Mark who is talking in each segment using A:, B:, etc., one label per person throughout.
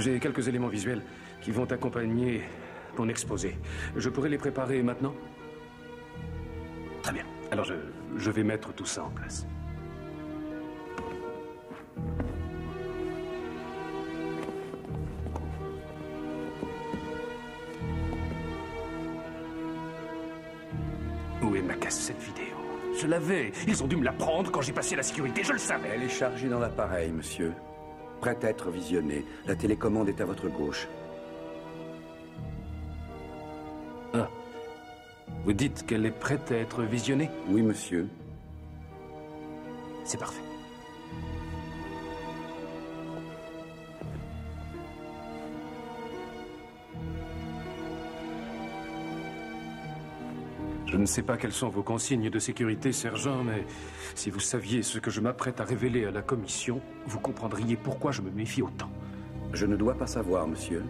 A: J'ai quelques éléments visuels qui vont accompagner mon exposé. Je pourrais les préparer maintenant? Très bien. Alors je vais mettre tout ça en place. Où est ma cassette vidéo? Je l'avais. Ils ont dû me la prendre quand j'ai passé la sécurité, je le savais.
B: Elle est chargée dans l'appareil, monsieur. Prête à être visionnée. La télécommande est à votre gauche.
A: Ah. Vous dites qu'elle est prête à être visionnée?
B: Oui, monsieur.
A: C'est parfait. Je ne sais pas quelles sont vos consignes de sécurité, sergent, mais si vous saviez ce que je m'apprête à révéler à la commission, vous comprendriez pourquoi je me méfie autant.
B: Je ne dois pas savoir, monsieur.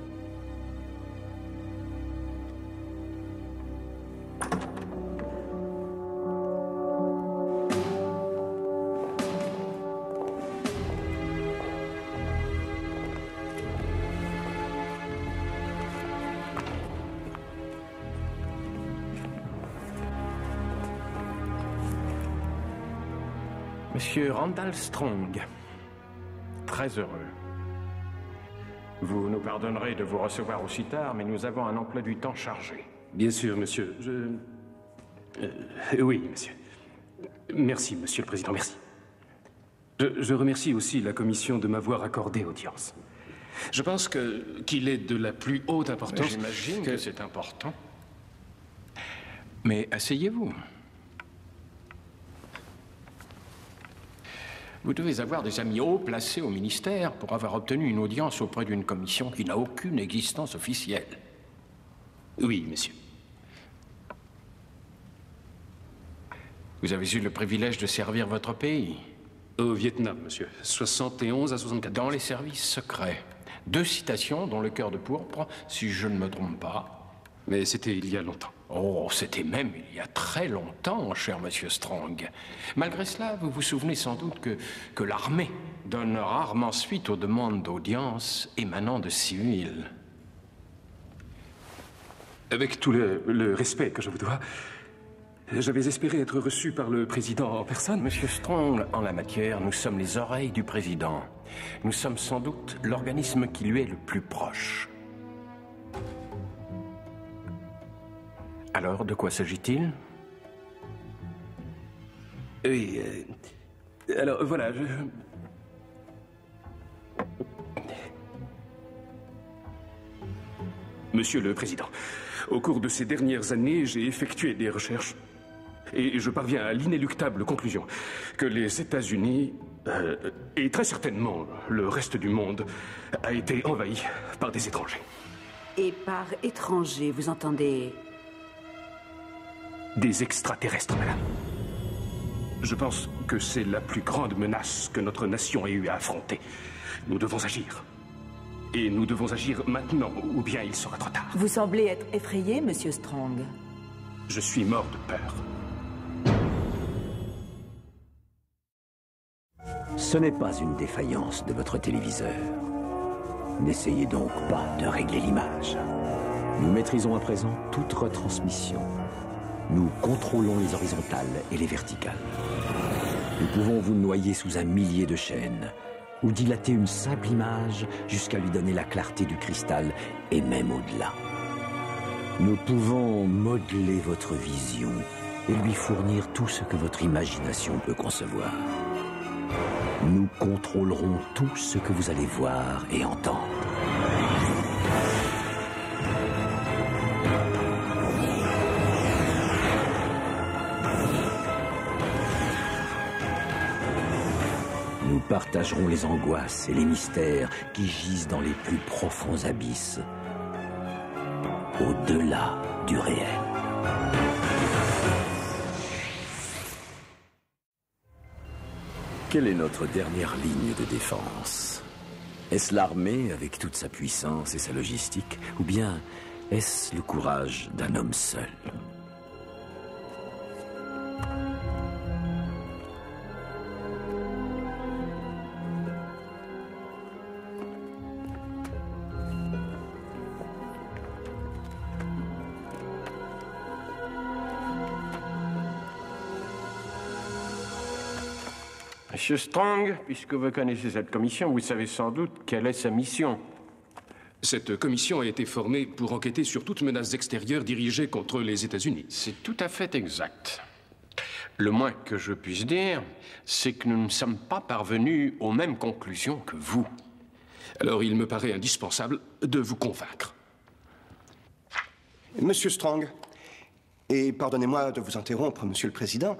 C: Monsieur Randall Strong, très heureux. Vous nous pardonnerez de vous recevoir aussi tard, mais nous avons un emploi du temps chargé.
A: Bien sûr, monsieur. Oui, monsieur. Merci, monsieur le président, merci. Je remercie aussi la commission de m'avoir accordé audience. Je pense qu'il est de la plus haute importance...
C: J'imagine que c'est important. Mais asseyez-vous. Vous devez avoir des amis haut placés au ministère pour avoir obtenu une audience auprès d'une commission qui n'a aucune existence officielle.
A: Oui, monsieur.
C: Vous avez eu le privilège de servir votre pays?
A: Au Vietnam, monsieur. 71 à 64.
C: Dans les services secrets. 2 citations, dont le cœur de pourpre, si je ne me trompe pas.
A: Mais c'était il y a longtemps.
C: Oh, c'était même il y a très longtemps, cher monsieur Strong. Malgré cela, vous vous souvenez sans doute que l'armée donne rarement suite aux demandes d'audience émanant de civils.
A: Avec tout le respect que je vous dois, j'avais espéré être reçu par le président en personne.
C: Monsieur Strong, en la matière, nous sommes les oreilles du président. Nous sommes sans doute l'organisme qui lui est le plus proche. Alors, de quoi s'agit-il?
A: Oui, alors voilà, Monsieur le Président, au cours de ces dernières années, j'ai effectué des recherches et je parviens à l'inéluctable conclusion que les États-Unis, et très certainement le reste du monde, a été envahi par des étrangers.
D: Et par étrangers, vous entendez...
A: Des extraterrestres, madame. Je pense que c'est la plus grande menace que notre nation ait eu à affronter. Nous devons agir. Et nous devons agir maintenant, ou bien il sera trop tard.
D: Vous semblez être effrayé, monsieur Strong.
A: Je suis mort de peur.
E: Ce n'est pas une défaillance de votre téléviseur. N'essayez donc pas de régler l'image. Nous maîtrisons à présent toute retransmission. Nous contrôlons les horizontales et les verticales. Nous pouvons vous noyer sous un millier de chaînes ou dilater une simple image jusqu'à lui donner la clarté du cristal et même au-delà. Nous pouvons modeler votre vision et lui fournir tout ce que votre imagination peut concevoir. Nous contrôlerons tout ce que vous allez voir et entendre. Nous partagerons les angoisses et les mystères qui gisent dans les plus profonds abysses, au-delà du réel. Quelle est notre dernière ligne de défense? Est-ce l'armée avec toute sa puissance et sa logistique, ou bien est-ce le courage d'un homme seul?
C: Monsieur Strong, puisque vous connaissez cette commission, vous savez sans doute quelle est sa mission.
A: Cette commission a été formée pour enquêter sur toute menace extérieure dirigée contre les États-Unis.
C: C'est tout à fait exact. Le moins que je puisse dire, c'est que nous ne sommes pas parvenus aux mêmes conclusions que vous.
A: Alors il me paraît indispensable de vous convaincre.
F: Monsieur Strong, et pardonnez-moi de vous interrompre, Monsieur le Président,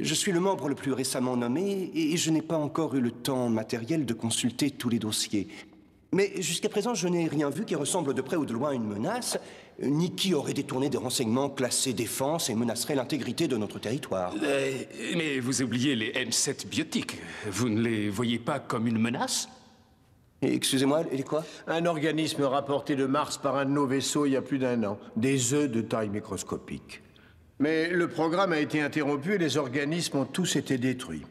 F: je suis le membre le plus récemment nommé et je n'ai pas encore eu le temps matériel de consulter tous les dossiers. Mais jusqu'à présent, je n'ai rien vu qui ressemble de près ou de loin à une menace, ni qui aurait détourné des renseignements classés défense et menacerait l'intégrité de notre territoire.
A: Mais vous oubliez les M7 biotiques. Vous ne les voyez pas comme une menace?
F: Excusez-moi, et quoi?
G: Un organisme rapporté de Mars par un de nos vaisseaux il y a plus d'1 an. Des œufs de taille microscopique. Mais le programme a été interrompu et les organismes ont tous été détruits.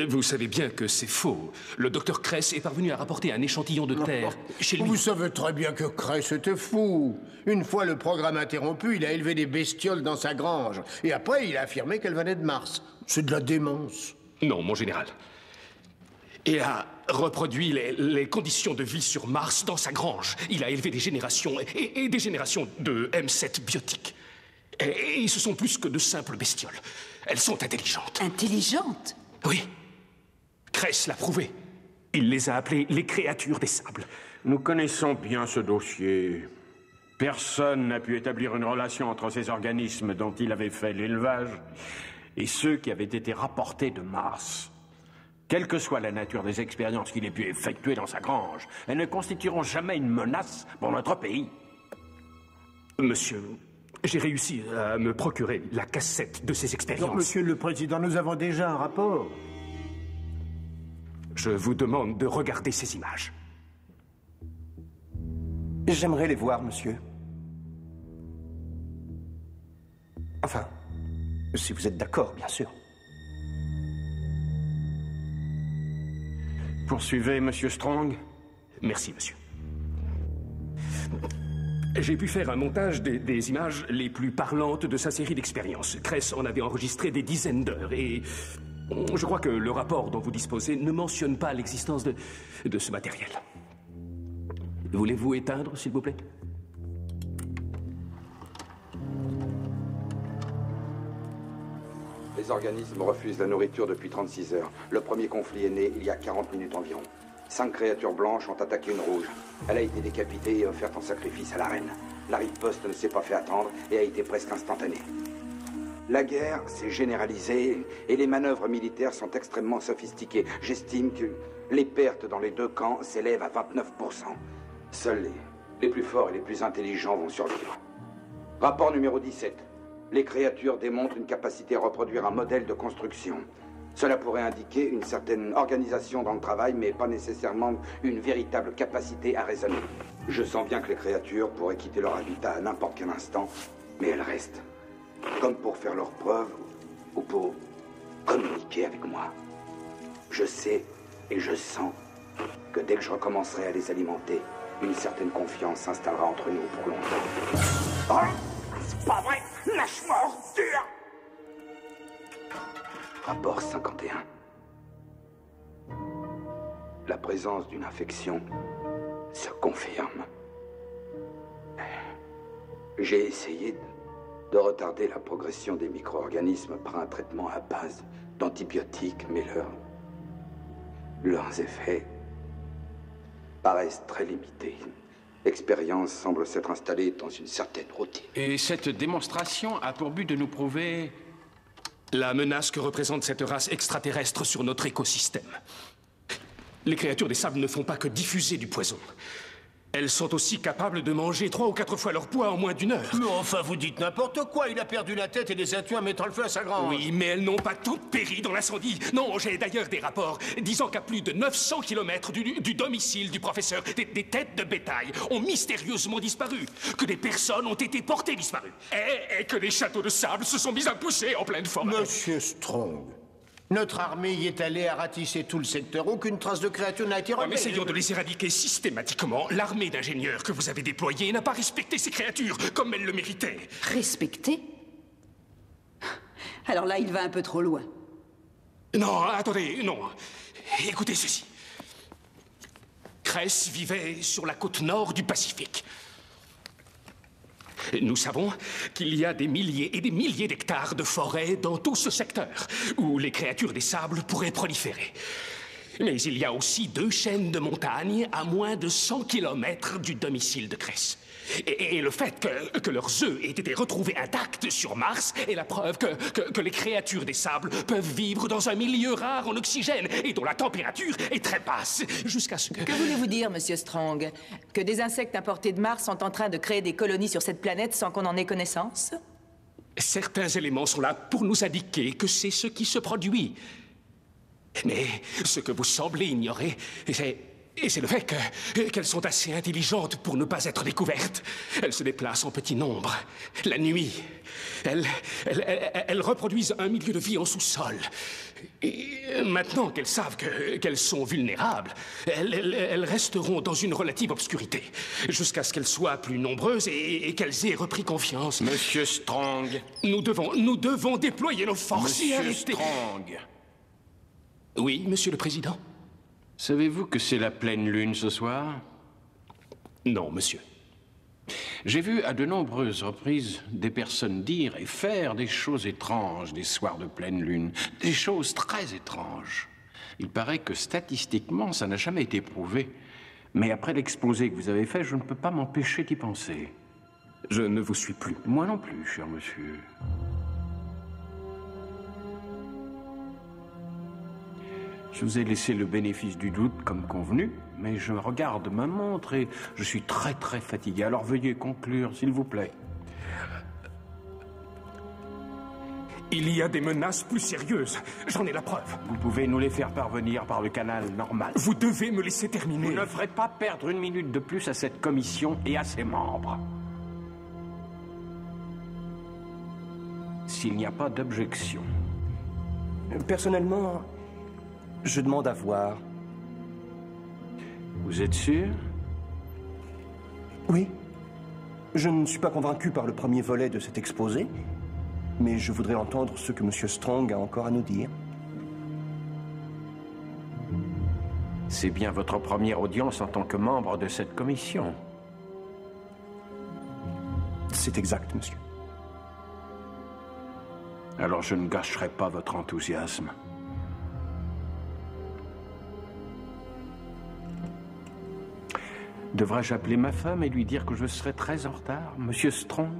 A: Vous savez bien que c'est faux. Le docteur Kress est parvenu à rapporter un échantillon de terre chez lui.
G: Vous savez très bien que Kress était fou. Une fois le programme interrompu, il a élevé des bestioles dans sa grange. Et après, il a affirmé qu'elles venaient de Mars. C'est de la démence.
A: Non, mon général. Il a reproduit les conditions de vie sur Mars dans sa grange. Il a élevé des générations et des générations de M7 biotiques. Et ce sont plus que de simples bestioles. Elles sont intelligentes.
D: Intelligentes?
A: Oui. Kress l'a prouvé. Il les a appelées les créatures des sables.
H: Nous connaissons bien ce dossier. Personne n'a pu établir une relation entre ces organismes dont il avait fait l'élevage et ceux qui avaient été rapportés de Mars. Quelle que soit la nature des expériences qu'il ait pu effectuer dans sa grange, elles ne constitueront jamais une menace pour notre pays.
A: Monsieur, j'ai réussi à me procurer la cassette de ces expériences.
G: Non, Monsieur le Président, nous avons déjà un rapport.
A: Je vous demande de regarder ces images.
F: J'aimerais les voir, monsieur. Enfin, si vous êtes d'accord, bien sûr.
H: Poursuivez, Monsieur Strong.
A: Merci, monsieur. J'ai pu faire un montage des images les plus parlantes de sa série d'expériences. Kress en avait enregistré des dizaines d'heures et je crois que le rapport dont vous disposez ne mentionne pas l'existence de ce matériel. Voulez-vous éteindre, s'il vous plaît?
B: Les organismes refusent la nourriture depuis 36 heures. Le premier conflit est né il y a 40 minutes environ. 5 créatures blanches ont attaqué une rouge. Elle a été décapitée et offerte en sacrifice à la reine. La riposte ne s'est pas fait attendre et a été presque instantanée. La guerre s'est généralisée et les manœuvres militaires sont extrêmement sophistiquées. J'estime que les pertes dans les deux camps s'élèvent à 29%. Seuls les plus forts et les plus intelligents vont survivre. Rapport numéro 17. Les créatures démontrent une capacité à reproduire un modèle de construction. Cela pourrait indiquer une certaine organisation dans le travail, mais pas nécessairement une véritable capacité à raisonner. Je sens bien que les créatures pourraient quitter leur habitat à n'importe quel instant, mais elles restent. Comme pour faire leurs preuves, ou pour communiquer avec moi. Je sais et je sens que dès que je recommencerai à les alimenter, une certaine confiance s'installera entre nous pour longtemps. Oh, c'est pas vrai! Lâche-moi, ordure! Rapport 51. La présence d'une infection se confirme. J'ai essayé de retarder la progression des micro-organismes par un traitement à base d'antibiotiques, mais leurs effets paraissent très limités. L'expérience semble s'être installée dans une certaine routine.
C: Et cette démonstration a pour but de nous prouver
A: la menace que représente cette race extraterrestre sur notre écosystème. Les créatures des sables ne font pas que diffuser du poison. Elles sont aussi capables de manger 3 ou 4 fois leur poids en moins d'1 heure.
G: Mais enfin, vous dites n'importe quoi. Il a perdu la tête et les a tués en mettant le feu à sa grange.
A: Oui, mais elles n'ont pas toutes péri dans l'incendie. Non, j'ai d'ailleurs des rapports disant qu'à plus de 900 km du domicile du professeur, des têtes de bétail ont mystérieusement disparu, que des personnes ont été portées disparues, et que les châteaux de sable se sont mis à pousser en pleine forêt.
G: Monsieur Strong, notre armée y est allée à ratisser tout le secteur. Aucune trace de créature n'a été relevée.
A: Essayons de les éradiquer systématiquement. L'armée d'ingénieurs que vous avez déployée n'a pas respecté ces créatures comme elles le méritaient.
D: Respecté? Alors là, il va un peu trop loin.
A: Non, attendez, non. Écoutez ceci. Cress vivait sur la côte nord du Pacifique. Nous savons qu'il y a des milliers et des milliers d'hectares de forêt dans tout ce secteur, où les créatures des sables pourraient proliférer. Mais il y a aussi 2 chaînes de montagnes à moins de 100 km du domicile de Cress. Et le fait que leurs œufs aient été retrouvés intacts sur Mars est la preuve que les créatures des sables peuvent vivre dans un milieu rare en oxygène et dont la température est très basse, jusqu'à ce que...
D: Que voulez-vous dire, Monsieur Strong? Que des insectes importés de Mars sont en train de créer des colonies sur cette planète sans qu'on en ait connaissance?
A: Certains éléments sont là pour nous indiquer que c'est ce qui se produit. Mais ce que vous semblez ignorer, c'est le fait qu'elles sont assez intelligentes pour ne pas être découvertes. Elles se déplacent en petit nombre. La nuit, elles reproduisent un milieu de vie en sous-sol. Et maintenant qu'elles savent qu'elles sont vulnérables, elles resteront dans une relative obscurité, jusqu'à ce qu'elles soient plus nombreuses et qu'elles aient repris confiance.
C: Monsieur Strong.
A: Nous devons déployer nos forces et
C: Monsieur
A: arrêter...
C: Strong.
A: Oui, Monsieur le Président?
C: Savez-vous que c'est la pleine lune ce soir?
A: Non, monsieur.
C: J'ai vu à de nombreuses reprises des personnes dire et faire des choses étranges des soirs de pleine lune. Des choses très étranges. Il paraît que statistiquement, ça n'a jamais été prouvé. Mais après l'exposé que vous avez fait, je ne peux pas m'empêcher d'y penser.
A: Je ne vous suis plus.
C: Moi non plus, cher monsieur. Je vous ai laissé le bénéfice du doute comme convenu, mais je regarde ma montre et je suis très très fatigué. Alors veuillez conclure, s'il vous plaît.
A: Il y a des menaces plus sérieuses. J'en ai la preuve.
C: Vous pouvez nous les faire parvenir par le canal normal.
A: Vous devez me laisser terminer.
C: Vous ne ferez pas perdre une minute de plus à cette commission et à ses membres. S'il n'y a pas d'objection.
F: Personnellement, je demande à voir.
C: Vous êtes sûr?
F: Oui. Je ne suis pas convaincu par le premier volet de cet exposé, mais je voudrais entendre ce que M. Strong a encore à nous dire.
C: C'est bien votre première audience en tant que membre de cette commission.
F: C'est exact, monsieur.
C: Alors je ne gâcherai pas votre enthousiasme. Devrais-je appeler ma femme et lui dire que je serai très en retard, Monsieur Strong?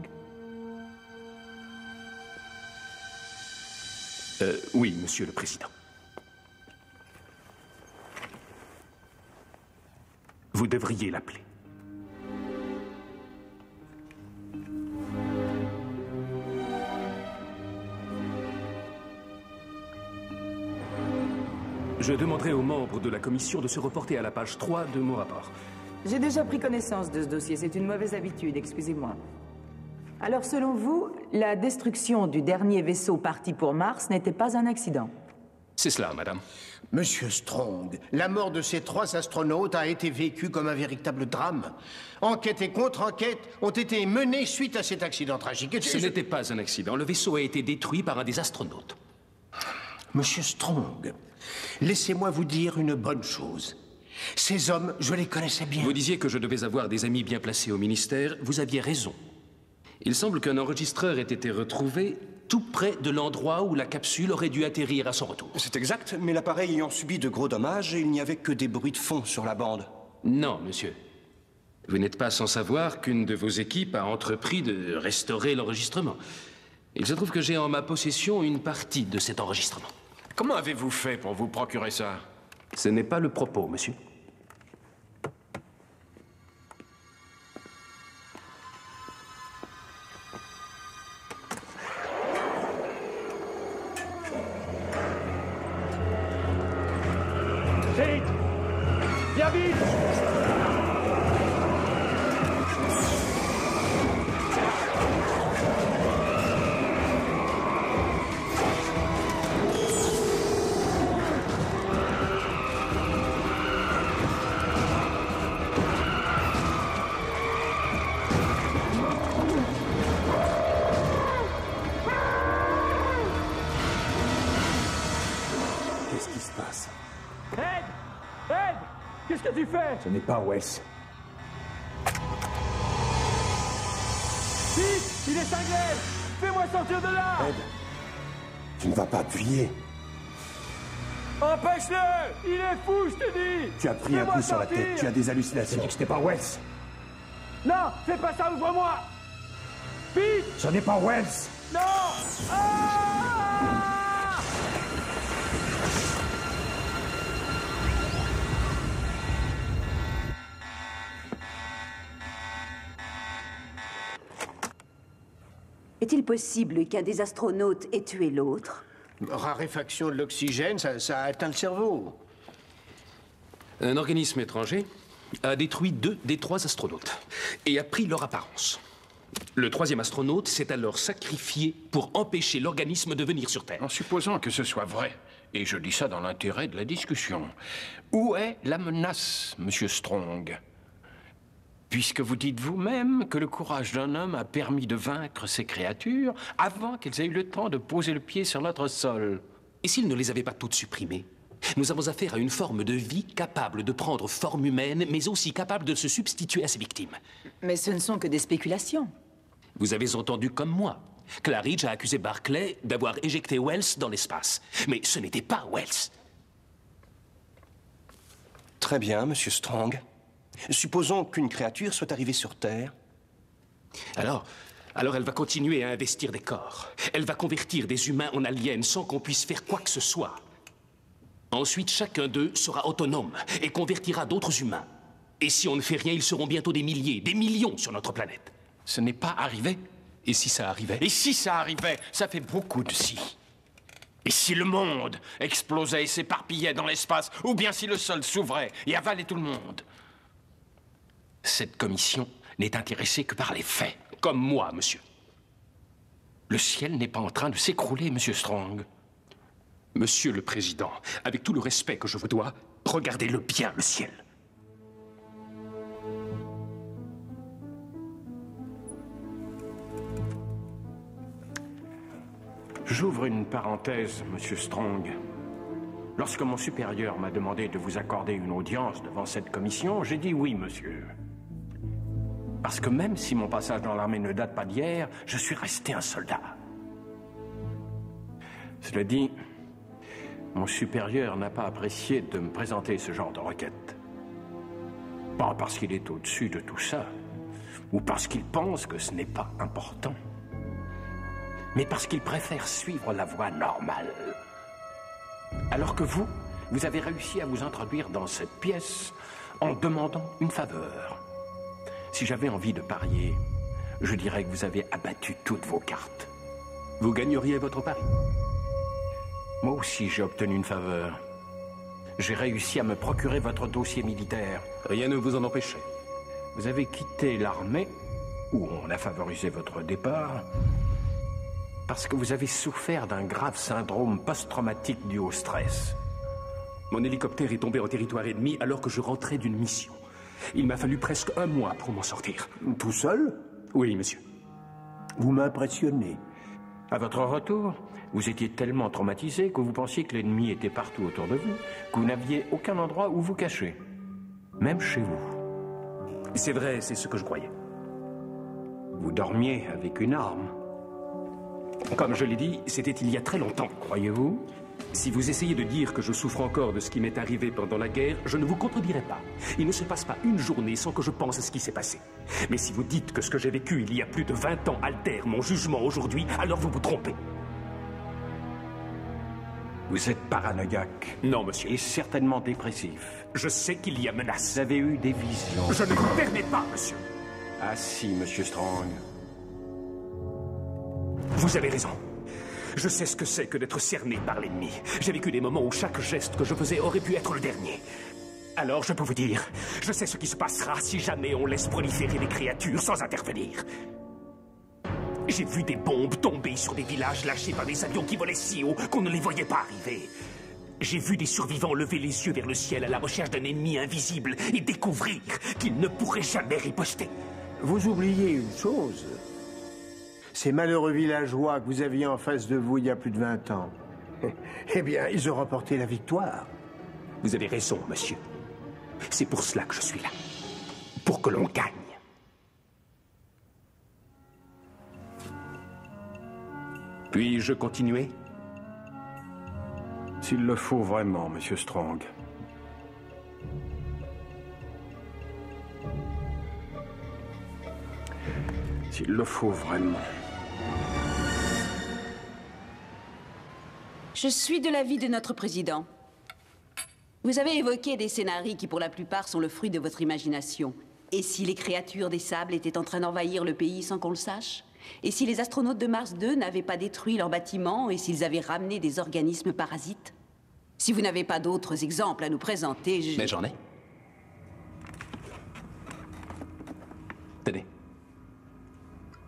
A: Oui, Monsieur le Président. Vous devriez l'appeler. Je demanderai aux membres de la commission de se reporter à la page 3 de mon rapport.
D: J'ai déjà pris connaissance de ce dossier. C'est une mauvaise habitude, excusez-moi. Alors, selon vous, la destruction du dernier vaisseau parti pour Mars n'était pas un accident?
A: C'est cela, madame.
G: Monsieur Strong, la mort de ces 3 astronautes a été vécue comme un véritable drame. Enquête et contre-enquête ont été menées suite à cet accident tragique.
A: Ce n'était pas un accident. Le vaisseau a été détruit par un des astronautes.
G: Monsieur Strong, laissez-moi vous dire une bonne chose. Ces hommes, je les connaissais bien.
A: Vous disiez que je devais avoir des amis bien placés au ministère. Vous aviez raison. Il semble qu'un enregistreur ait été retrouvé tout près de l'endroit où la capsule aurait dû atterrir à son retour.
F: C'est exact, mais l'appareil ayant subi de gros dommages, il n'y avait que des bruits de fond sur la bande.
A: Non, monsieur. Vous n'êtes pas sans savoir qu'une de vos équipes a entrepris de restaurer l'enregistrement. Il se trouve que j'ai en ma possession une partie de cet enregistrement.
C: Comment avez-vous fait pour vous procurer ça?
A: Ce n'est pas le propos, monsieur.
I: Vite! Viens vite! qu'as-tu fait?
E: Ce n'est pas Wells.
I: Vite! Il est cinglé! Fais-moi sortir de là!
E: Ed, tu ne vas pas appuyer.
I: Empêche-le! Il est fou, je te dis!
E: Tu as pris un coup sur la tête, tu as des hallucinations. Je dis que ce n'est pas Wells.
I: Non! Fais pas ça, ouvre-moi! Vite!
E: Ce n'est pas Wells.
I: Non! Ah!
J: Est-il possible qu'un des astronautes ait tué l'autre?
G: Raréfaction de l'oxygène, ça a atteint le cerveau.
K: Un organisme étranger a détruit 2 des 3 astronautes et a pris leur apparence. Le 3e astronaute s'est alors sacrifié pour empêcher l'organisme de venir sur Terre.
C: En supposant que ce soit vrai, et je dis ça dans l'intérêt de la discussion, où est la menace, Monsieur Strong? Puisque vous dites vous-même que le courage d'un homme a permis de vaincre ces créatures avant qu'elles aient eu le temps de poser le pied sur notre sol.
K: Et s'il ne les avait pas toutes supprimées? Nous avons affaire à une forme de vie capable de prendre forme humaine, mais aussi capable de se substituer à ses victimes.
D: Mais ce ne sont que des spéculations.
K: Vous avez entendu comme moi. Claridge a accusé Barclay d'avoir éjecté Wells dans l'espace. Mais ce n'était pas Wells.
F: Très bien, Monsieur Strong. Supposons qu'une créature soit arrivée sur Terre.
K: Alors elle va continuer à investir des corps. Elle va convertir des humains en aliens sans qu'on puisse faire quoi que ce soit. Ensuite, chacun d'eux sera autonome et convertira d'autres humains. Et si on ne fait rien, ils seront bientôt des milliers, des millions sur notre planète.
C: Ce n'est pas arrivé.
K: Et si ça arrivait?
C: Et si ça arrivait? Ça fait beaucoup de si. Et si le monde explosait et s'éparpillait dans l'espace, ou bien si le sol s'ouvrait et avalait tout le monde? Cette commission n'est intéressée que par les faits.
K: Comme moi, monsieur.
C: Le ciel n'est pas en train de s'écrouler, Monsieur Strong.
K: Monsieur le Président, avec tout le respect que je vous dois, regardez-le bien, le ciel.
C: J'ouvre une parenthèse, Monsieur Strong. Lorsque mon supérieur m'a demandé de vous accorder une audience devant cette commission, j'ai dit oui, monsieur. Parce que même si mon passage dans l'armée ne date pas d'hier, je suis resté un soldat. Cela dit, mon supérieur n'a pas apprécié de me présenter ce genre de requête. Pas parce qu'il est au-dessus de tout ça, ou parce qu'il pense que ce n'est pas important, mais parce qu'il préfère suivre la voie normale. Alors que vous avez réussi à vous introduire dans cette pièce en demandant une faveur. Si j'avais envie de parier, je dirais que vous avez abattu toutes vos cartes.
K: Vous gagneriez votre pari.
C: Moi aussi, j'ai obtenu une faveur. J'ai réussi à me procurer votre dossier militaire.
K: Rien ne vous en empêchait.
C: Vous avez quitté l'armée, où on a favorisé votre départ, parce que vous avez souffert d'un grave syndrome post-traumatique dû au stress.
K: Mon hélicoptère est tombé en territoire ennemi alors que je rentrais d'une mission. Il m'a fallu presque 1 mois pour m'en sortir.
G: Tout seul?
K: Oui, monsieur.
G: Vous m'impressionnez.
C: À votre retour, vous étiez tellement traumatisé que vous pensiez que l'ennemi était partout autour de vous, que vous n'aviez aucun endroit où vous cacher. Même chez vous.
K: C'est vrai, c'est ce que je croyais.
C: Vous dormiez avec une arme.
K: Comme je l'ai dit, c'était il y a très longtemps,
C: croyez-vous?
K: Si vous essayez de dire que je souffre encore de ce qui m'est arrivé pendant la guerre, je ne vous contredirai pas. Il ne se passe pas une journée sans que je pense à ce qui s'est passé. Mais si vous dites que ce que j'ai vécu il y a plus de 20 ans altère mon jugement aujourd'hui, alors vous vous trompez.
C: Vous êtes paranoïaque.
K: Non, monsieur.
C: Et certainement dépressif.
K: Je sais qu'il y a menace.
C: Vous avez eu des visions.
K: Je ne vous permets pas, monsieur.
C: Ah si, Monsieur Strong.
K: Vous avez raison. Je sais ce que c'est que d'être cerné par l'ennemi. J'ai vécu des moments où chaque geste que je faisais aurait pu être le dernier. Alors je peux vous dire, je sais ce qui se passera si jamais on laisse proliférer les créatures sans intervenir. J'ai vu des bombes tomber sur des villages lâchés par des avions qui volaient si haut qu'on ne les voyait pas arriver. J'ai vu des survivants lever les yeux vers le ciel à la recherche d'un ennemi invisible et découvrir qu'ils ne pourraient jamais riposter.
G: Vous oubliez une chose. Ces malheureux villageois que vous aviez en face de vous il y a plus de 20 ans, eh bien, ils ont remporté la victoire.
K: Vous avez raison, monsieur. C'est pour cela que je suis là. Pour que l'on gagne. Puis-je continuer?
H: S'il le faut vraiment, Monsieur Strong. S'il le faut vraiment.
L: Je suis de l'avis de notre président. Vous avez évoqué des scénarios qui, pour la plupart, sont le fruit de votre imagination. Et si les créatures des sables étaient en train d'envahir le pays sans qu'on le sache? Et si les astronautes de Mars 2 n'avaient pas détruit leurs bâtiments et s'ils avaient ramené des organismes parasites? Si vous n'avez pas d'autres exemples à nous présenter,
K: Mais j'en ai. Tenez.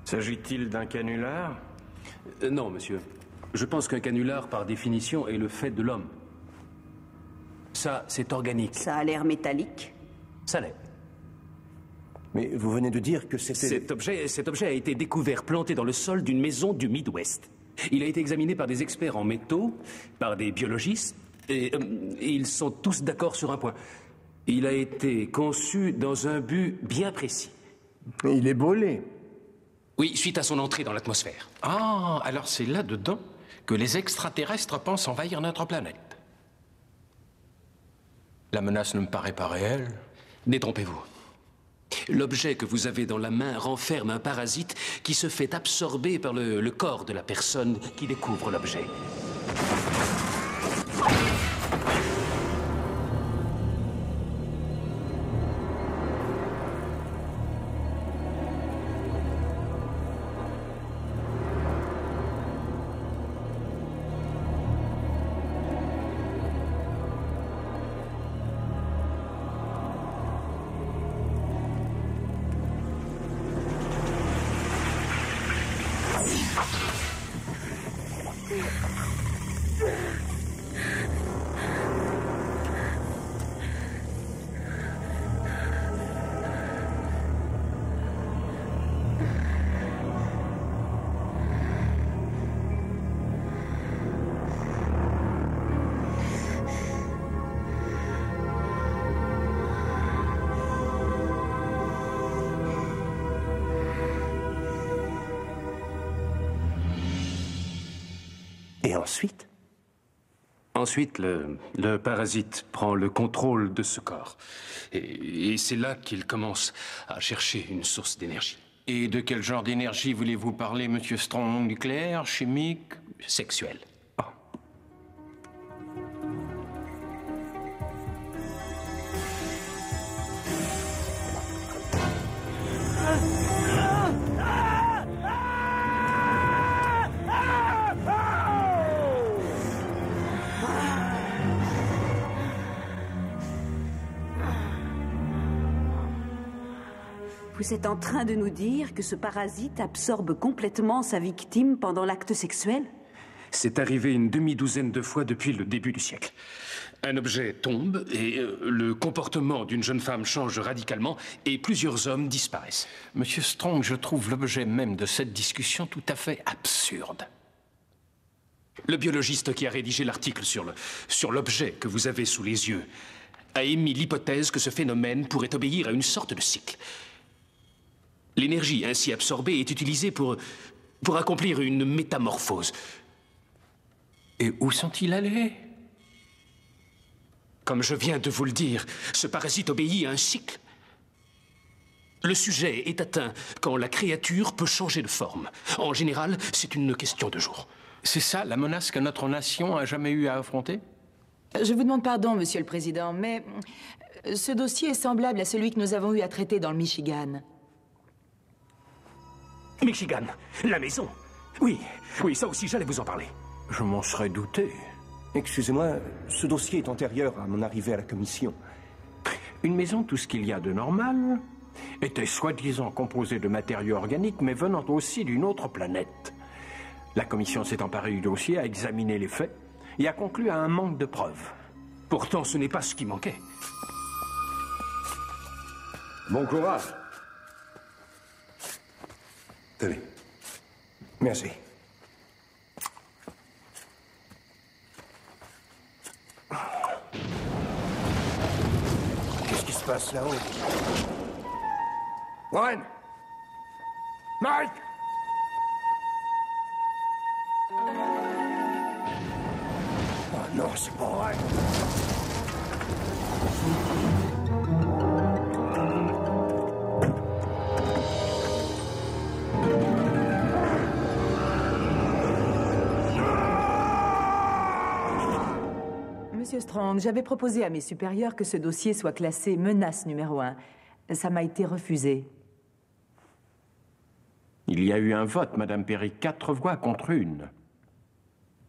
H: S'agit-il d'un canular?
K: Non, monsieur. Je pense qu'un canular, par définition, est le fait de l'homme. Ça, c'est organique.
L: Ça a l'air métallique.
K: Ça l'est.
F: Mais vous venez de dire que c'était...
K: Cet objet a été découvert planté dans le sol d'une maison du Midwest. Il a été examiné par des experts en métaux, par des biologistes, et ils sont tous d'accord sur un point. Il a été conçu dans un but bien précis.
G: Il est brûlé.
K: Oui, suite à son entrée dans l'atmosphère.
C: Ah, alors c'est là-dedans que les extraterrestres pensent envahir notre planète. La menace ne me paraît pas réelle.
K: Détrompez-vous. L'objet que vous avez dans la main renferme un parasite qui se fait absorber par le corps de la personne qui découvre l'objet.
F: Et ensuite?
K: Ensuite, le parasite prend le contrôle de ce corps. Et c'est là qu'il commence à chercher une source d'énergie.
C: Et de quel genre d'énergie voulez-vous parler, Monsieur Strong? Nucléaire, chimique?
K: Sexuelle.
L: Vous êtes en train de nous dire que ce parasite absorbe complètement sa victime pendant l'acte sexuel?
K: C'est arrivé une demi-douzaine de fois depuis le début du siècle. Un objet tombe et le comportement d'une jeune femme change radicalement et plusieurs hommes disparaissent.
C: Monsieur Strong, je trouve l'objet même de cette discussion tout à fait absurde.
K: Le biologiste qui a rédigé l'article sur l'objet que vous avez sous les yeux a émis l'hypothèse que ce phénomène pourrait obéir à une sorte de cycle. L'énergie ainsi absorbée est utilisée pour accomplir une métamorphose.
C: Et où sont-ils allés?
K: Comme je viens de vous le dire, ce parasite obéit à un cycle. Le sujet est atteint quand la créature peut changer de forme. En général, c'est une question de jours.
C: C'est ça la menace que notre nation a jamais eu à affronter?
D: Je vous demande pardon, Monsieur le Président, mais ce dossier est semblable à celui que nous avons eu à traiter dans le Michigan.
K: Michigan, la maison. Oui, ça aussi, j'allais vous en parler.
C: Je m'en serais douté.
F: Excusez-moi, ce dossier est antérieur à mon arrivée à la commission.
C: Une maison, tout ce qu'il y a de normal, était soi-disant composée de matériaux organiques, mais venant aussi d'une autre planète. La commission s'est emparée du dossier, a examiné les faits et a conclu à un manque de preuves.
K: Pourtant, ce n'est pas ce qui manquait.
G: Bon courage.
F: Tenez. Merci.
K: Qu'est-ce qui
G: passe là-haut? Warren! Mike! Oh non, c'est pas vrai!
D: Monsieur Strong, j'avais proposé à mes supérieurs que ce dossier soit classé menace numéro 1. Ça m'a été refusé.
C: Il y a eu un vote, Madame Perry, 4 voix contre 1.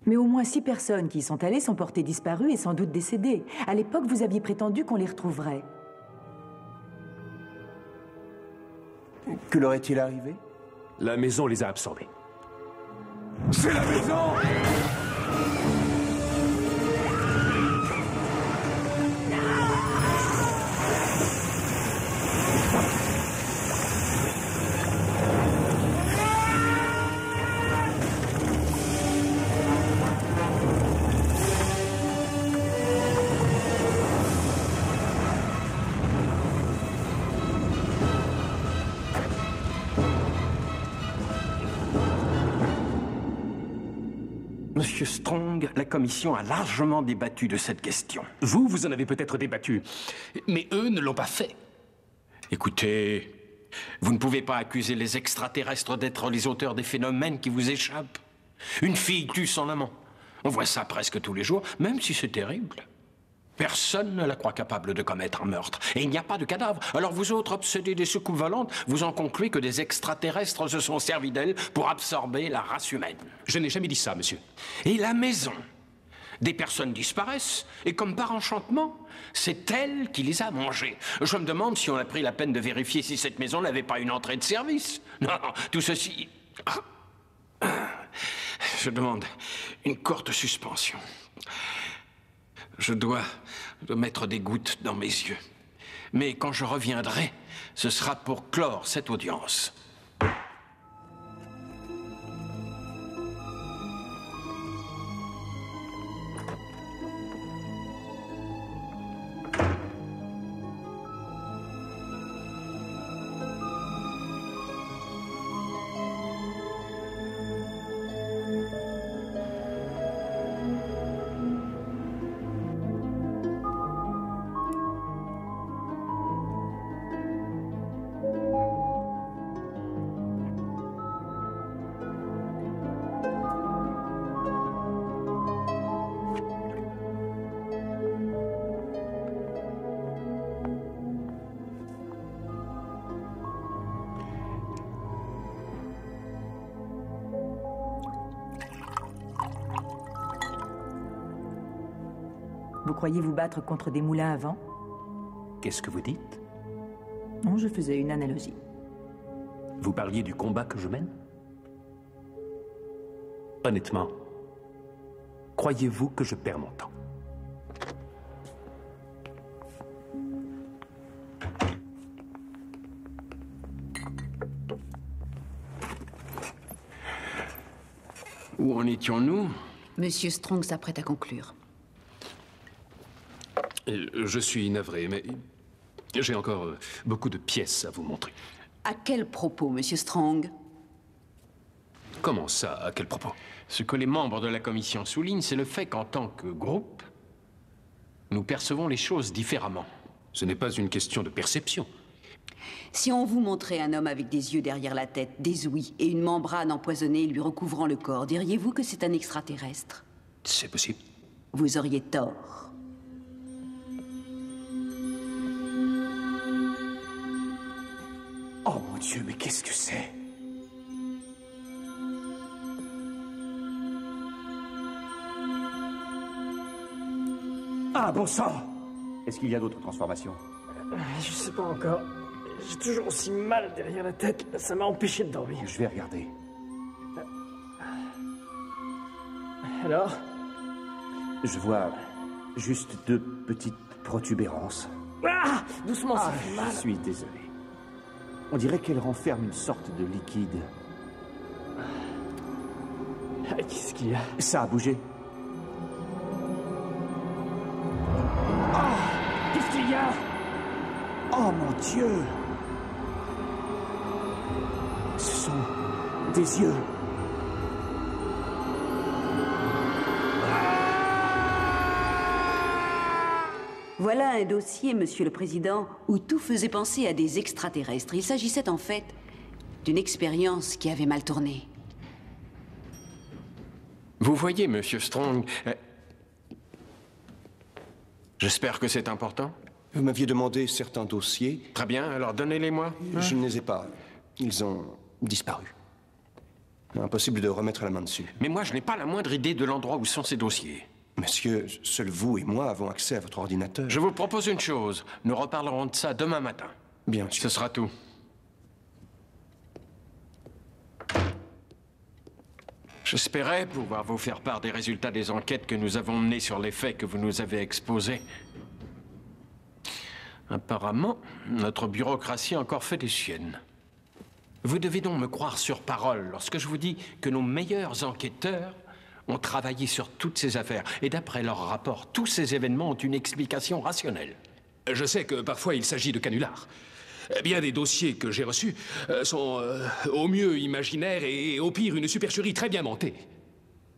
D: Mais au moins 6 personnes qui y sont allées sont portées disparues et sans doute décédées. À l'époque, vous aviez prétendu qu'on les retrouverait.
F: Que leur est-il arrivé?
K: La maison les a absorbés.
I: C'est la maison!
C: Monsieur Strong, la commission a largement débattu de cette question.
K: Vous en avez peut-être débattu, mais eux ne l'ont pas fait.
C: Écoutez, vous ne pouvez pas accuser les extraterrestres d'être les auteurs des phénomènes qui vous échappent. Une fille tue son amant. On voit ça presque tous les jours, même si c'est terrible. Personne ne la croit capable de commettre un meurtre. Et il n'y a pas de cadavre. Alors vous autres obsédés des soucoupes volantes, vous en concluez que des extraterrestres se sont servis d'elles pour absorber la race humaine.
K: Je n'ai jamais dit ça, monsieur.
C: Et la maison? Des personnes disparaissent, et comme par enchantement, c'est elle qui les a mangées. Je me demande si on a pris la peine de vérifier si cette maison n'avait pas une entrée de service. Non, tout ceci... Je demande une courte suspension. Je dois mettre des gouttes dans mes yeux. Mais quand je reviendrai, ce sera pour clore cette audience.
D: Vous croyez vous battre contre des moulins à vent?
K: Qu'est-ce que vous dites?
D: Non, je faisais une analogie.
K: Vous parliez du combat que je mène? Honnêtement, croyez-vous que je perds mon temps?
C: Où en étions-nous?
L: Monsieur Strong s'apprête à conclure.
K: Je suis navré, mais j'ai encore beaucoup de pièces à vous montrer.
L: À quel propos, Monsieur Strong?
K: Comment ça, à quel propos?
C: Ce que les membres de la commission soulignent, c'est le fait qu'en tant que groupe, nous percevons les choses différemment.
K: Ce n'est pas une question de perception.
L: Si on vous montrait un homme avec des yeux derrière la tête, des ouïes et une membrane empoisonnée lui recouvrant le corps, diriez-vous que c'est un extraterrestre?
K: C'est possible.
L: Vous auriez tort.
I: Oh mon Dieu, mais qu'est-ce que c'est? Ah, bon sang!
M: Est-ce qu'il y a d'autres transformations?
I: Je sais pas encore. J'ai toujours aussi mal derrière la tête. Ça m'a empêché de dormir.
M: Je vais regarder.
I: Alors?
M: Je vois juste 2 petites protubérances.
I: Ah! Doucement, ça fait mal.
M: Je suis désolé. On dirait qu'elle renferme une sorte de liquide.
I: Ah, qu'est-ce qu'il y a?
M: Ça a bougé.
I: Ah! Qu'est-ce qu'il y a?
M: Oh mon Dieu! Ce sont des yeux.
L: Voilà un dossier, Monsieur le Président, où tout faisait penser à des extraterrestres. Il s'agissait en fait d'une expérience qui avait mal tourné.
C: Vous voyez, Monsieur Strong, j'espère que c'est important.
F: Vous m'aviez demandé certains dossiers.
C: Très bien, alors donnez-les-moi.
F: Je ne les ai pas. Ils ont disparu. Impossible de remettre la main dessus.
C: Mais moi, je n'ai pas la moindre idée de l'endroit où sont ces dossiers.
F: Monsieur, seul vous et moi avons accès à votre ordinateur.
C: Je vous propose une chose. Nous reparlerons de ça demain matin.
F: Bien sûr.
C: Ce sera tout. J'espérais pouvoir vous faire part des résultats des enquêtes que nous avons menées sur les faits que vous nous avez exposés. Apparemment, notre bureaucratie a encore fait des siennes. Vous devez donc me croire sur parole lorsque je vous dis que nos meilleurs enquêteurs ont travaillé sur toutes ces affaires. Et d'après leur rapport, tous ces événements ont une explication rationnelle.
K: Je sais que parfois il s'agit de canulars. Bien des dossiers que j'ai reçus sont au mieux imaginaires et au pire une supercherie très bien montée.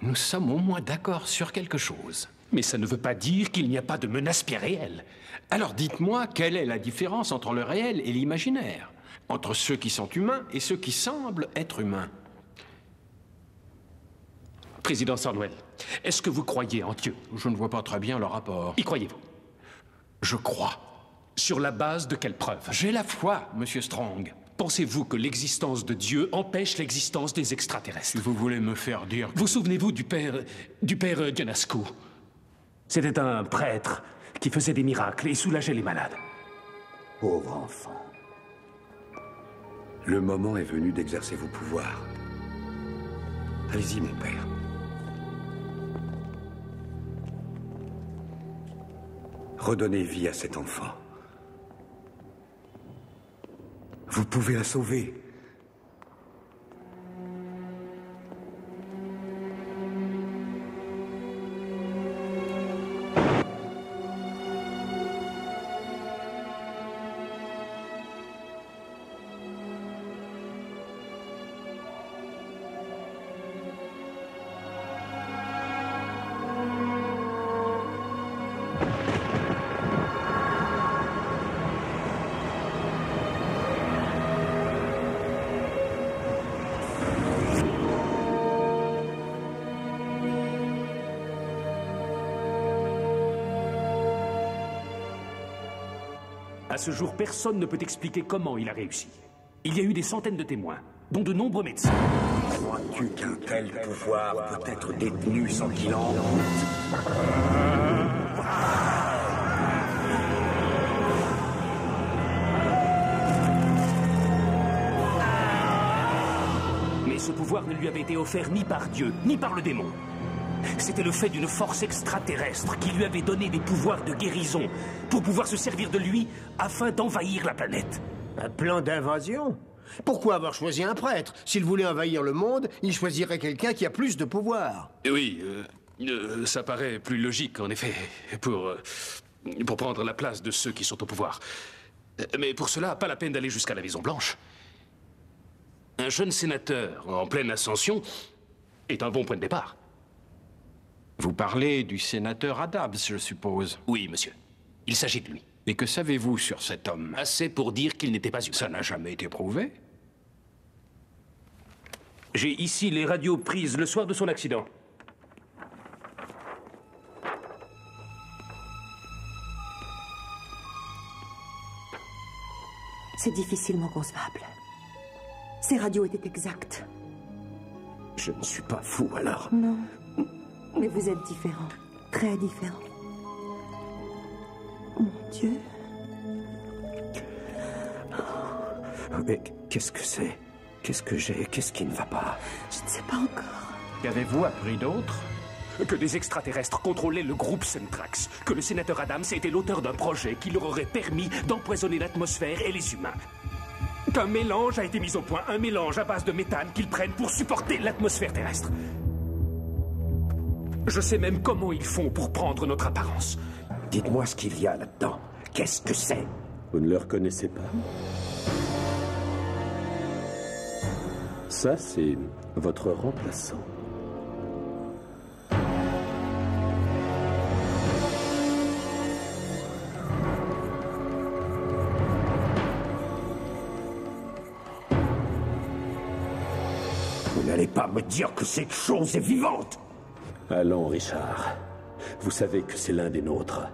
C: Nous sommes au moins d'accord sur quelque chose.
K: Mais ça ne veut pas dire qu'il n'y a pas de menace bien réelle.
C: Alors dites-moi, quelle est la différence entre le réel et l'imaginaire? Entre ceux qui sont humains et ceux qui semblent être humains?
K: Président Sandwell, est-ce que vous croyez en Dieu?
C: Je ne vois pas très bien le rapport.
K: Y croyez-vous?
C: Je crois.
K: Sur la base de quelle preuve?
C: J'ai la foi, Monsieur Strong.
K: Pensez-vous que l'existence de Dieu empêche l'existence des extraterrestres?
C: Vous voulez me faire dire...
K: Vous souvenez-vous du père Dionasco? C'était un prêtre qui faisait des miracles et soulageait les malades.
E: Pauvre enfant. Le moment est venu d'exercer vos pouvoirs. Allez-y, mon père. Redonnez vie à cet enfant. Vous pouvez la sauver.
K: À ce jour, personne ne peut expliquer comment il a réussi. Il y a eu des centaines de témoins, dont de nombreux médecins.
E: Crois-tu qu'un tel pouvoir peut être détenu sans qu'il en honte?
K: Mais ce pouvoir ne lui avait été offert ni par Dieu, ni par le démon. C'était le fait d'une force extraterrestre qui lui avait donné des pouvoirs de guérison pour pouvoir se servir de lui afin d'envahir la planète.
G: Un plan d'invasion? Pourquoi avoir choisi un prêtre? S'il voulait envahir le monde, il choisirait quelqu'un qui a plus de pouvoir.
K: Oui, ça paraît plus logique, en effet, pour prendre la place de ceux qui sont au pouvoir. Mais pour cela, pas la peine d'aller jusqu'à la Maison-Blanche. Un jeune sénateur en pleine ascension est un bon point de départ.
C: Vous parlez du sénateur Adams, je suppose.
K: Oui, monsieur. Il s'agit de lui.
C: Et que savez-vous sur cet homme?
K: Assez pour dire qu'il n'était pas humain.
C: Ça n'a jamais été prouvé.
K: J'ai ici les radios prises le soir de son accident.
N: C'est difficilement concevable. Ces radios étaient exactes.
M: Je ne suis pas fou, alors.
N: Non. Mais vous êtes différent. Très différent. Mon Dieu.
M: Mais qu'est-ce que c'est? Qu'est-ce que j'ai? Qu'est-ce qui ne va pas?
N: Je ne sais pas encore.
C: Qu'avez-vous appris d'autre?
K: Que des extraterrestres contrôlaient le groupe Centrax. Que le sénateur Adams était l'auteur d'un projet qui leur aurait permis d'empoisonner l'atmosphère et les humains. Qu'un mélange a été mis au point, un mélange à base de méthane qu'ils prennent pour supporter l'atmosphère terrestre. Je sais même comment ils font pour prendre notre apparence.
M: Dites-moi ce qu'il y a là-dedans. Qu'est-ce que c'est?
E: Vous ne le reconnaissez pas? Ça, c'est votre remplaçant.
M: Vous n'allez pas me dire que cette chose est vivante!
E: Allons, Richard. Vous savez que c'est l'un des nôtres.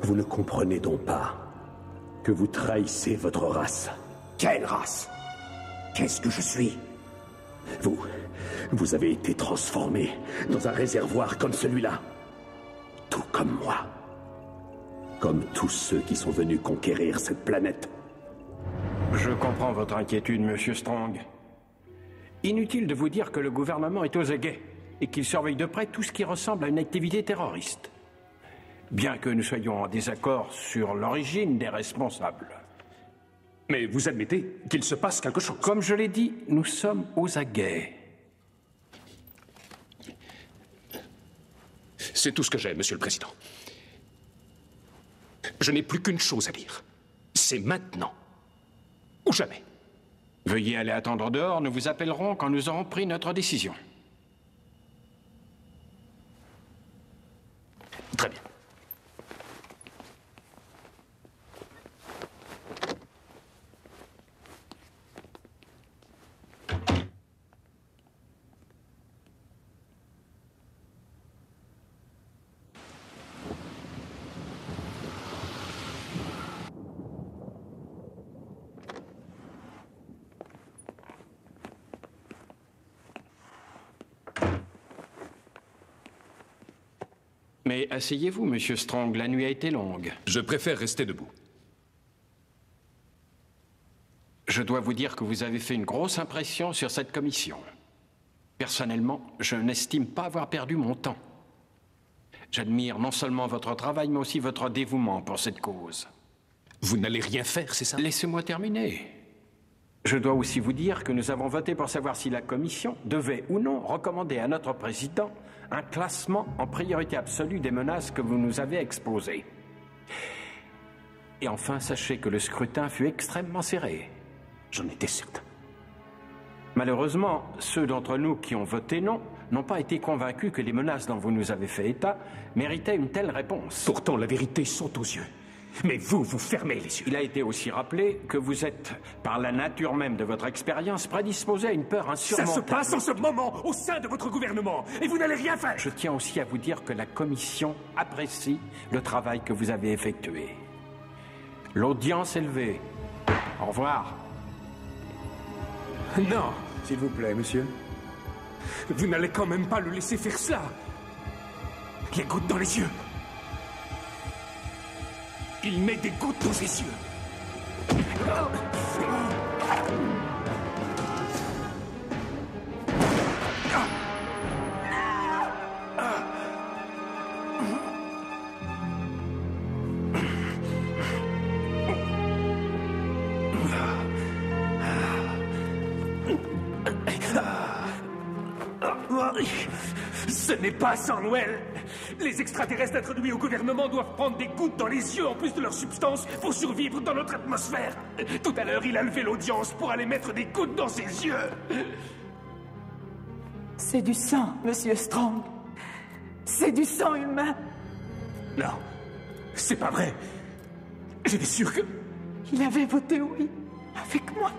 E: Vous ne comprenez donc pas que vous trahissez votre race.
M: Quelle race? Qu'est-ce que je suis?
E: Vous avez été transformé dans un réservoir comme celui-là. Tout comme moi. Comme tous ceux qui sont venus conquérir cette planète.
C: Je comprends votre inquiétude, Monsieur Strong. Inutile de vous dire que le gouvernement est aux aguets et qu'il surveille de près tout ce qui ressemble à une activité terroriste. Bien que nous soyons en désaccord sur l'origine des responsables.
A: Mais vous admettez qu'il se passe quelque chose.
C: Comme je l'ai dit, nous sommes aux aguets.
A: C'est tout ce que j'ai, Monsieur le Président. Je n'ai plus qu'une chose à dire. C'est maintenant. Ou jamais.
C: Veuillez aller attendre dehors, nous vous appellerons quand nous aurons pris notre décision.
A: Très bien.
C: Mais asseyez-vous, Monsieur Strong, la nuit a été longue.
A: Je préfère rester debout.
C: Je dois vous dire que vous avez fait une grosse impression sur cette commission. Personnellement, je n'estime pas avoir perdu mon temps. J'admire non seulement votre travail, mais aussi votre dévouement pour cette cause.
A: Vous n'allez rien faire, c'est ça?
C: Laissez-moi terminer. Je dois aussi vous dire que nous avons voté pour savoir si la commission devait ou non recommander à notre président un classement en priorité absolue des menaces que vous nous avez exposées. Et enfin, sachez que le scrutin fut extrêmement serré.
A: J'en étais certain.
C: Malheureusement, ceux d'entre nous qui ont voté non n'ont pas été convaincus que les menaces dont vous nous avez fait état méritaient une telle réponse.
A: Pourtant, la vérité saute aux yeux. Mais vous fermez les yeux.
C: Il a été aussi rappelé que vous êtes, par la nature même de votre expérience, prédisposé à une peur insurmontable.
A: Ça se passe en ce moment, au sein de votre gouvernement, et vous n'allez rien faire.
C: Je tiens aussi à vous dire que la commission apprécie le travail que vous avez effectué. L'audience est levée. Au revoir.
A: Non.
M: S'il vous plaît, monsieur.
A: Vous n'allez quand même pas le laisser faire cela. Les gouttes dans les yeux. Il met des gouttes dans ses yeux. Ce n'est pas sans Noël. Les extraterrestres introduits au gouvernement doivent prendre des gouttes dans les yeux en plus de leur substance pour survivre dans notre atmosphère. Tout à l'heure, il a levé l'audience pour aller mettre des gouttes dans ses yeux.
D: C'est du sang, Monsieur Strong. C'est du sang humain.
A: Non, c'est pas vrai. J'étais sûr que...
D: Il avait voté oui, avec moi.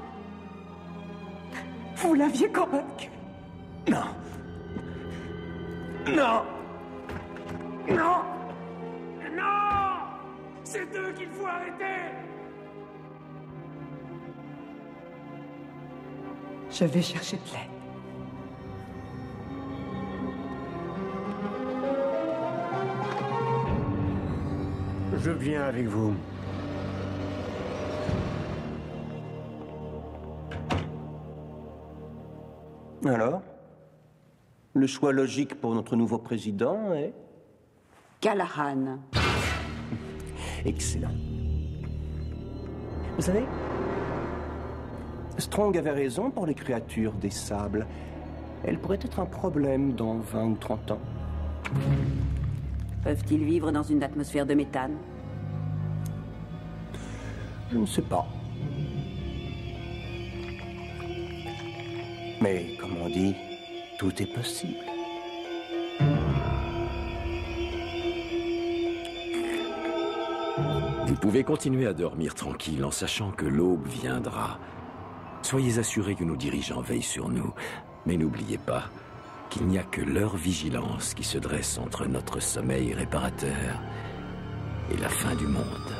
D: Vous l'aviez convaincu.
A: Non. Non. Non. Non. C'est eux qu'il faut arrêter.
D: Je vais chercher de l'aide.
G: Je viens avec vous.
F: Alors? Le choix logique pour notre nouveau président est...
L: Callahan.
F: Excellent. Vous savez, Strong avait raison pour les créatures des sables. Elles pourraient être un problème dans 20 ou 30 ans.
L: Peuvent-ils vivre dans une atmosphère de méthane?
F: Je ne sais pas. Mais, comme on dit, tout est possible.
E: Vous pouvez continuer à dormir tranquille en sachant que l'aube viendra. Soyez assurés que nos dirigeants veillent sur nous. Mais n'oubliez pas qu'il n'y a que leur vigilance qui se dresse entre notre sommeil réparateur et la fin du monde.